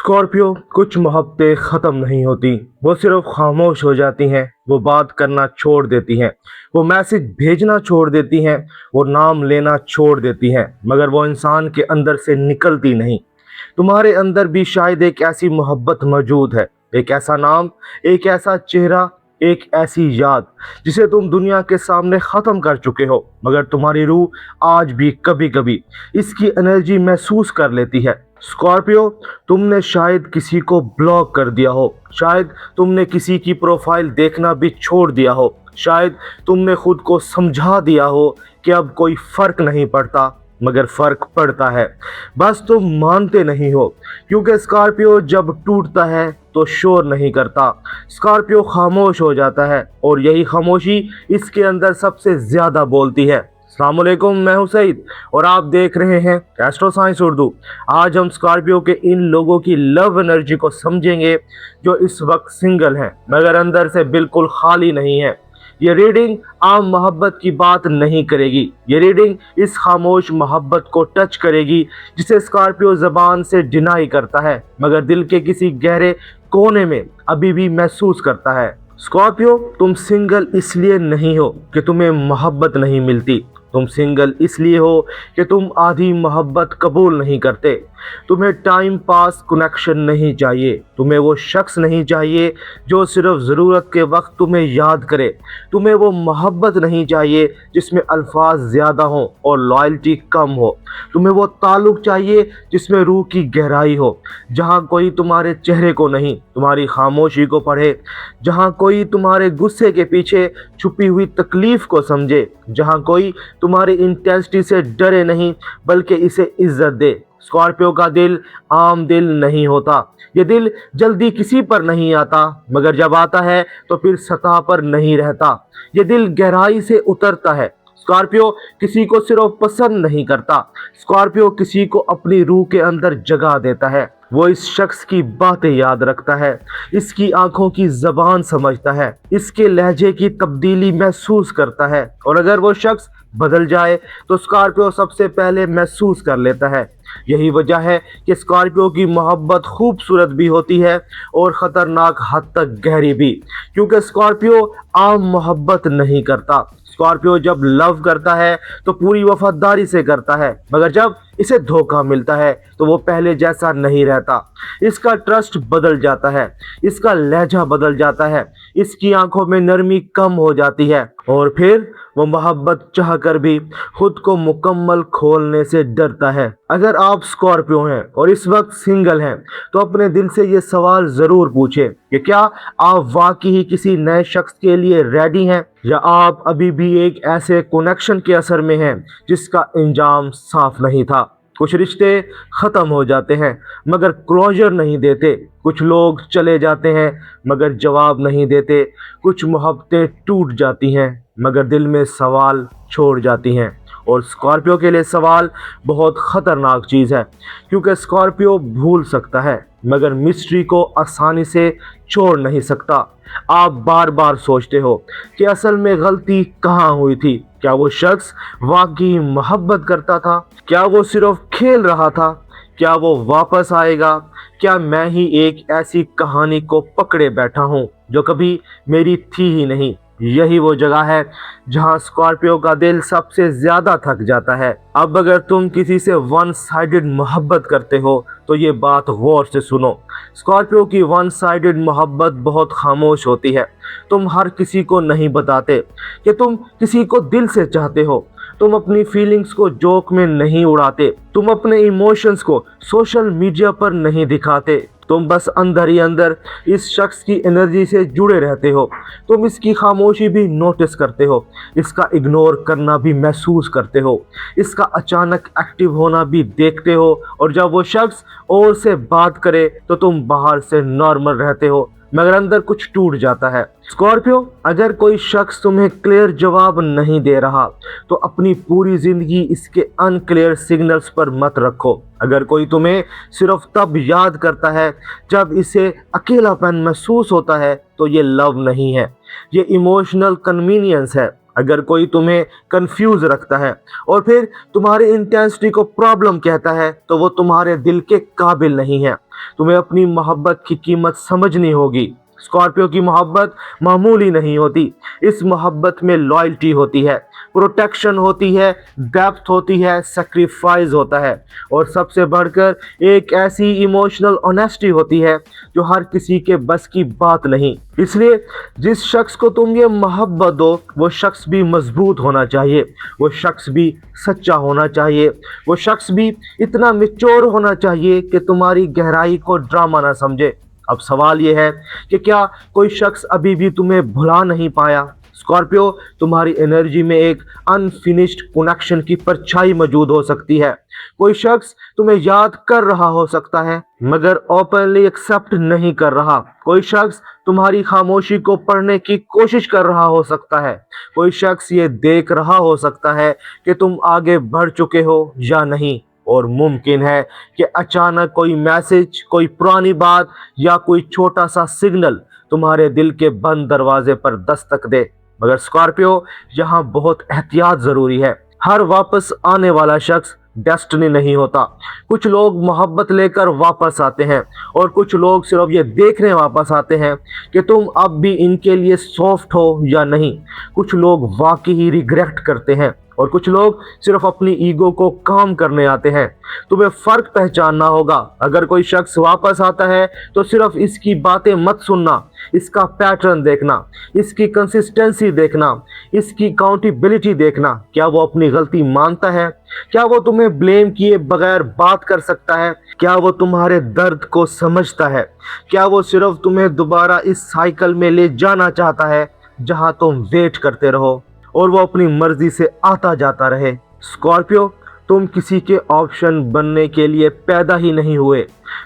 Scorpio, कुछ मोहब्बतें ख़त्म नहीं होती, वो सिर्फ खामोश हो जाती हैं। वो बात करना छोड़ देती हैं, वो मैसेज भेजना छोड़ देती हैं, वो नाम लेना छोड़ देती हैं, मगर वो इंसान के अंदर से निकलती नहीं। तुम्हारे अंदर भी शायद एक ऐसी मोहब्बत मौजूद है, एक ऐसा नाम, एक ऐसा चेहरा, एक ऐसी याद जिसे तुम दुनिया के सामने ख़त्म कर चुके हो, मगर तुम्हारी रूह आज भी कभी कभी इसकी एनर्जी महसूस कर लेती है। स्कॉर्पियो, तुमने शायद किसी को ब्लॉक कर दिया हो, शायद तुमने किसी की प्रोफाइल देखना भी छोड़ दिया हो, शायद तुमने खुद को समझा दिया हो कि अब कोई फ़र्क नहीं पड़ता, मगर फ़र्क पड़ता है, बस तुम मानते नहीं हो। क्योंकि स्कॉर्पियो जब टूटता है तो शोर नहीं करता, स्कॉर्पियो खामोश हो जाता है, और यही खामोशी इसके अंदर सबसे ज़्यादा बोलती है। अस्सलाम वालेकुम, मैं हूं सईद और आप देख रहे हैं एस्ट्रो साइंस उर्दू। आज हम स्कॉर्पियो के इन लोगों की लव एनर्जी को समझेंगे जो इस वक्त सिंगल हैं मगर अंदर से बिल्कुल खाली नहीं है। ये रीडिंग आम मोहब्बत की बात नहीं करेगी, ये रीडिंग इस खामोश मोहब्बत को टच करेगी जिसे स्कॉर्पियो ज़बान से डिनाई करता है मगर दिल के किसी गहरे कोने में अभी भी महसूस करता है। स्कॉर्पियो, तुम सिंगल इसलिए नहीं हो कि तुम्हें मोहब्बत नहीं मिलती, तुम सिंगल इसलिए हो कि तुम आधी मोहब्बत कबूल नहीं करते। तुम्हें टाइम पास कनेक्शन नहीं चाहिए, तुम्हें वो शख्स नहीं चाहिए जो सिर्फ ज़रूरत के वक्त तुम्हें याद करे, तुम्हें वो मोहब्बत नहीं चाहिए जिसमें अल्फाज ज़्यादा हों और लॉयल्टी कम हो, तुम्हें वो ताल्लुक़ चाहिए जिसमें रूह की गहराई हो, जहाँ कोई तुम्हारे चेहरे को नहीं तुम्हारी खामोशी को पढ़े, जहाँ कोई तुम्हारे गुस्से के पीछे छुपी हुई तकलीफ़ को समझे, जहाँ कोई तुम्हारी इंटेंसिटी से डरे नहीं बल्कि इसे इज्जत दे। स्कॉर्पियो का दिल आम दिल नहीं होता, ये दिल जल्दी किसी पर नहीं आता, मगर जब आता है तो फिर सतह पर नहीं रहता, ये दिल गहराई से उतरता है। स्कॉर्पियो किसी को सिर्फ पसंद नहीं करता, स्कॉर्पियो किसी को अपनी रूह के अंदर जगह देता है। वो इस शख्स की बातें याद रखता है, इसकी आंखों की ज़बान समझता है, इसके लहजे की तब्दीली महसूस करता है, और अगर वो शख्स बदल जाए तो स्कॉर्पियो सबसे पहले महसूस कर लेता है। यही वजह है कि स्कॉर्पियो की मोहब्बत खूबसूरत भी होती है और ख़तरनाक हद तक गहरी भी, क्योंकि स्कॉर्पियो आम मोहब्बत नहीं करता। स्कॉर्पियो जब लव करता है तो पूरी वफादारी से करता है, मगर जब इसे धोखा मिलता है तो वो पहले जैसा नहीं रहता। इसका ट्रस्ट बदल जाता है, इसका लहजा बदल जाता है, इसकी आंखों में नरमी कम हो जाती है, और फिर वो मोहब्बत चाह कर भी खुद को मुकम्मल खोलने से डरता है। अगर आप स्कॉर्पियो हैं और इस वक्त सिंगल हैं तो अपने दिल से ये सवाल ज़रूर पूछें कि क्या आप वाकई ही किसी नए शख्स के लिए रेडी हैं, या आप अभी भी एक ऐसे कनेक्शन के असर में हैं जिसका अंजाम साफ नहीं था। कुछ रिश्ते ख़त्म हो जाते हैं मगर क्लोजर नहीं देते, कुछ लोग चले जाते हैं मगर जवाब नहीं देते, कुछ मोहब्बतें टूट जाती हैं मगर दिल में सवाल छोड़ जाती हैं। और स्कॉर्पियो के लिए सवाल बहुत ख़तरनाक चीज़ है, क्योंकि स्कॉर्पियो भूल सकता है मगर मिस्ट्री को आसानी से छोड़ नहीं सकता। आप बार बार सोचते हो कि असल में गलती कहाँ हुई थी, क्या वो शख्स वाकई मोहब्बत करता था, क्या वो सिर्फ खेल रहा था, क्या वो वापस आएगा, क्या मैं ही एक ऐसी कहानी को पकड़े बैठा हूँ जो कभी मेरी थी ही नहीं। यही वो जगह है जहां स्कॉर्पियो का दिल सबसे ज्यादा थक जाता है। अब अगर तुम किसी से वन साइडेड मोहब्बत करते हो तो ये बात गौर से सुनो। स्कॉर्पियो की वन साइडेड मोहब्बत बहुत खामोश होती है। तुम हर किसी को नहीं बताते कि तुम किसी को दिल से चाहते हो, तुम अपनी फीलिंग्स को जोक में नहीं उड़ाते, तुम अपने इमोशंस को सोशल मीडिया पर नहीं दिखाते, तुम बस अंदर ही अंदर इस शख्स की एनर्जी से जुड़े रहते हो। तुम इसकी खामोशी भी नोटिस करते हो, इसका इग्नोर करना भी महसूस करते हो, इसका अचानक एक्टिव होना भी देखते हो, और जब वो शख्स और से बात करे तो तुम बाहर से नॉर्मल रहते हो मगर अंदर कुछ टूट जाता है। स्कॉर्पियो, अगर कोई शख्स तुम्हें क्लियर जवाब नहीं दे रहा तो अपनी पूरी ज़िंदगी इसके अनक्लियर सिग्नल्स पर मत रखो। अगर कोई तुम्हें सिर्फ तब याद करता है जब इसे अकेलापन महसूस होता है तो ये लव नहीं है, ये इमोशनल कन्वीनियंस है। अगर कोई तुम्हें कंफ्यूज रखता है और फिर तुम्हारी इंटेंसिटी को प्रॉब्लम कहता है तो वो तुम्हारे दिल के काबिल नहीं है। तुम्हें अपनी मोहब्बत की कीमत समझनी होगी। स्कॉर्पियो की मोहब्बत मामूली नहीं होती। इस मोहब्बत में लॉयल्टी होती है, प्रोटेक्शन होती है, डेप्थ होती है, सेक्रीफाइस होता है और सबसे बढ़कर एक ऐसी इमोशनल ऑनेस्टी होती है जो हर किसी के बस की बात नहीं। इसलिए जिस शख्स को तुम ये मोहब्बत दो वो शख्स भी मजबूत होना चाहिए, वो शख्स भी सच्चा होना चाहिए, वो शख्स भी इतना मैच्योर होना चाहिए कि तुम्हारी गहराई को ड्रामा ना समझे। अब सवाल ये है कि क्या कोई शख्स अभी भी तुम्हें भुला नहीं पाया? स्कॉर्पियो, तुम्हारी एनर्जी में एक अनफिनिश्ड कनेक्शन की परछाई मौजूद हो सकती है। कोई शख्स तुम्हें याद कर रहा हो सकता है मगर ओपनली एक्सेप्ट नहीं कर रहा। कोई शख्स तुम्हारी खामोशी को पढ़ने की कोशिश कर रहा हो सकता है। कोई शख्स ये देख रहा हो सकता है कि तुम आगे बढ़ चुके हो या नहीं, और मुमकिन है कि अचानक कोई मैसेज, कोई पुरानी बात या कोई छोटा सा सिग्नल तुम्हारे दिल के बंद दरवाजे पर दस्तक दे। मगर स्कॉर्पियो, यहाँ बहुत एहतियात ज़रूरी है। हर वापस आने वाला शख्स डेस्टिनी नहीं होता। कुछ लोग मोहब्बत लेकर वापस आते हैं और कुछ लोग सिर्फ ये देखने वापस आते हैं कि तुम अब भी इनके लिए सॉफ्ट हो या नहीं। कुछ लोग वाकई ही रिग्रेट करते हैं और कुछ लोग सिर्फ अपनी ईगो को काम करने आते हैं। तुम्हें फ़र्क पहचानना होगा। अगर कोई शख्स वापस आता है तो सिर्फ इसकी बातें मत सुनना, इसका पैटर्न देखना, इसकी कंसिस्टेंसी देखना, इसकी अकाउंटेबिलिटी देखना। क्या वो अपनी गलती मानता है? क्या वो तुम्हें ब्लेम किए बगैर बात कर सकता है? क्या वो तुम्हारे दर्द को समझता है? क्या वो सिर्फ तुम्हें दोबारा इस साइकिल में ले जाना चाहता है जहां तुम वेट करते रहो और वो अपनी मर्जी से आता जाता रहे? स्कॉर्पियो, तुम किसी के ऑप्शन बनने के लिए पैदा ही नहीं हुए।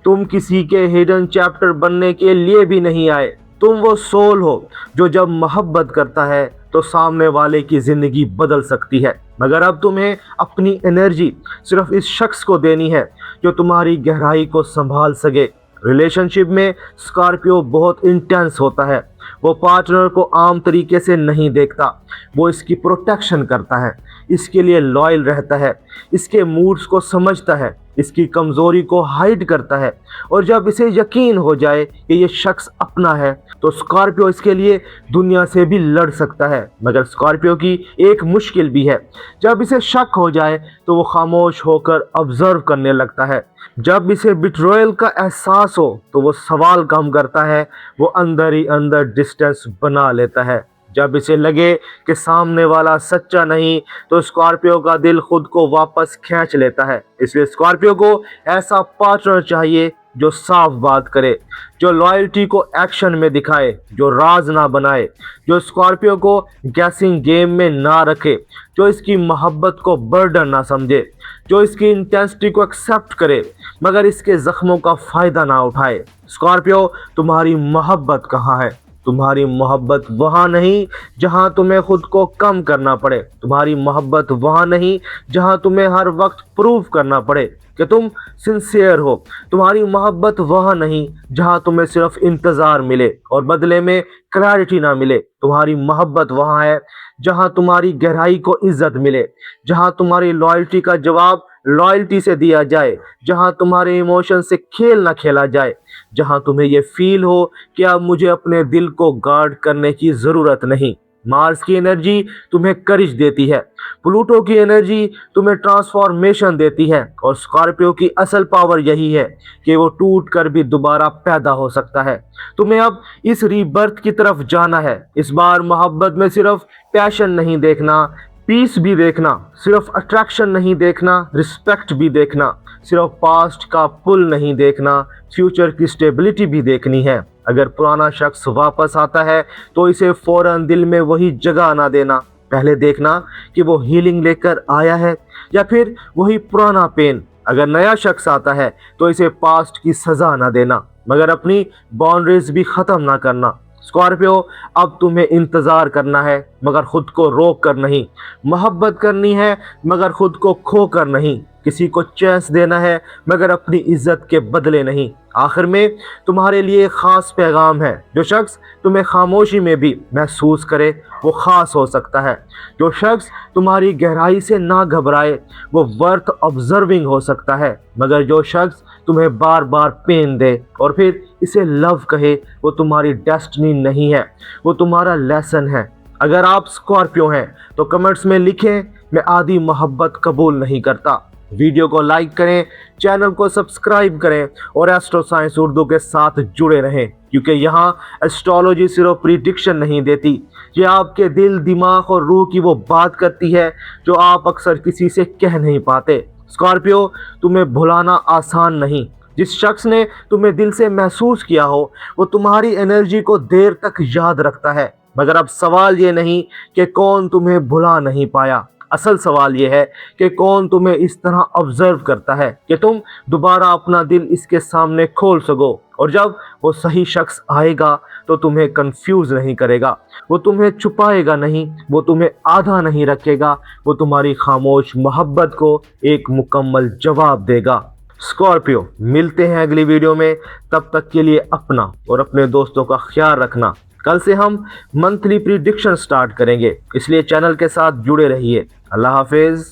तुम किसी के हिडन चैप्टर बनने के लिए भी नहीं आए। तुम वो सोल हो जो जब मोहब्बत करता है तो सामने वाले की ज़िंदगी बदल सकती है। मगर अब तुम्हें अपनी एनर्जी सिर्फ इस शख्स को देनी है जो तुम्हारी गहराई को संभाल सके। रिलेशनशिप में स्कॉर्पियो बहुत इंटेंस होता है। वो पार्टनर को आम तरीके से नहीं देखता। वो इसकी प्रोटेक्शन करता है, इसके लिए लॉयल रहता है, इसके मूड्स को समझता है, इसकी कमज़ोरी को हाइड करता है और जब इसे यकीन हो जाए कि ये शख्स अपना है तो स्कॉर्पियो इसके लिए दुनिया से भी लड़ सकता है। मगर स्कॉर्पियो की एक मुश्किल भी है। जब इसे शक हो जाए तो वो खामोश होकर ऑब्जर्व करने लगता है। जब इसे बिट्रोयल का एहसास हो तो वो सवाल कम करता है, वो अंदर ही अंदर डिस्टेंस बना लेता है। जब इसे लगे कि सामने वाला सच्चा नहीं तो स्कॉर्पियो का दिल खुद को वापस खींच लेता है। इसलिए स्कॉर्पियो को ऐसा पार्टनर चाहिए जो साफ बात करे, जो लॉयल्टी को एक्शन में दिखाए, जो राज ना बनाए, जो स्कॉर्पियो को गैसिंग गेम में ना रखे, जो इसकी मोहब्बत को बर्डन ना समझे, जो इसकी इंटेंसिटी को एक्सेप्ट करे मगर इसके जख्मों का फ़ायदा ना उठाए। स्कॉर्पियो, तुम्हारी मोहब्बत कहाँ है? तुम्हारी मोहब्बत वहाँ नहीं जहाँ तुम्हें खुद को कम करना पड़े। तुम्हारी मोहब्बत वहाँ नहीं जहाँ तुम्हें हर वक्त प्रूव करना पड़े कि तुम सिंसियर हो। तुम्हारी मोहब्बत वहाँ नहीं जहाँ तुम्हें सिर्फ इंतज़ार मिले और बदले में क्लैरिटी ना मिले। तुम्हारी मोहब्बत वहाँ है जहाँ तुम्हारी गहराई को इज्जत मिले, जहाँ तुम्हारी लॉयल्टी का जवाब लॉयल्टी से दिया जाए, जहां तुम्हारे इमोशन से खेल ना खेला जाए, जहां तुम्हें ये फील हो कि अब मुझे अपने दिल को गार्ड करने की ज़रूरत नहीं। मार्स की एनर्जी तुम्हें करेज देती है, प्लूटो की एनर्जी तुम्हें ट्रांसफॉर्मेशन देती है और स्कॉर्पियो की असल पावर यही है कि वो टूट कर भी दोबारा पैदा हो सकता है। तुम्हें अब इस रीबर्थ की तरफ जाना है। इस बार मोहब्बत में सिर्फ पैशन नहीं देखना, पीस भी देखना, सिर्फ अट्रैक्शन नहीं देखना, रिस्पेक्ट भी देखना, सिर्फ पास्ट का पुल नहीं देखना, फ्यूचर की स्टेबिलिटी भी देखनी है। अगर पुराना शख्स वापस आता है तो इसे फौरन दिल में वही जगह ना देना। पहले देखना कि वो हीलिंग लेकर आया है या फिर वही पुराना पेन। अगर नया शख्स आता है तो इसे पास्ट की सज़ा ना देना मगर अपनी बाउंड्रीज भी ख़त्म ना करना। स्कॉर्पियो, अब तुम्हें इंतज़ार करना है मगर खुद को रोक कर नहीं, मोहब्बत करनी है मगर खुद को खो कर नहीं, किसी को चैंस देना है मगर अपनी इज्जत के बदले नहीं। आखिर में तुम्हारे लिए खास पैगाम है, जो शख्स तुम्हें खामोशी में भी महसूस करे वो खास हो सकता है। जो शख्स तुम्हारी गहराई से ना घबराए वो वर्थ ऑब्जर्विंग हो सकता है, मगर जो शख्स तुम्हें बार बार पेन दे और फिर इसे लव कहे वो तुम्हारी डेस्टिनी नहीं है, वो तुम्हारा लेसन है। अगर आप स्कॉर्पियो हैं तो कमेंट्स में लिखें मैं आधी मोहब्बत कबूल नहीं करता। वीडियो को लाइक करें, चैनल को सब्सक्राइब करें और एस्ट्रो साइंस उर्दू के साथ जुड़े रहें, क्योंकि यहाँ एस्ट्रोलॉजी सिर्फ प्रिडिक्शन नहीं देती, ये आपके दिल, दिमाग और रूह की वो बात करती है जो आप अक्सर किसी से कह नहीं पाते। स्कॉर्पियो, तुम्हें भुलाना आसान नहीं। जिस शख्स ने तुम्हें दिल से महसूस किया हो वो तुम्हारी एनर्जी को देर तक याद रखता है, मगर अब सवाल ये नहीं कि कौन तुम्हें भुला नहीं पाया, असल सवाल ये है कि कौन तुम्हें इस तरह ऑब्जर्व करता है कि तुम दोबारा अपना दिल इसके सामने खोल सको। और जब वो सही शख्स आएगा तो तुम्हें कंफ्यूज नहीं करेगा, वो तुम्हें छुपाएगा नहीं, वो तुम्हें आधा नहीं रखेगा, वो तुम्हारी खामोश मोहब्बत को एक मुकम्मल जवाब देगा। स्कॉर्पियो, मिलते हैं अगली वीडियो में, तब तक के लिए अपना और अपने दोस्तों का ख्याल रखना। कल से हम मंथली प्रिडिक्शन स्टार्ट करेंगे, इसलिए चैनल के साथ जुड़े रहिए। अल्लाह हाफिज।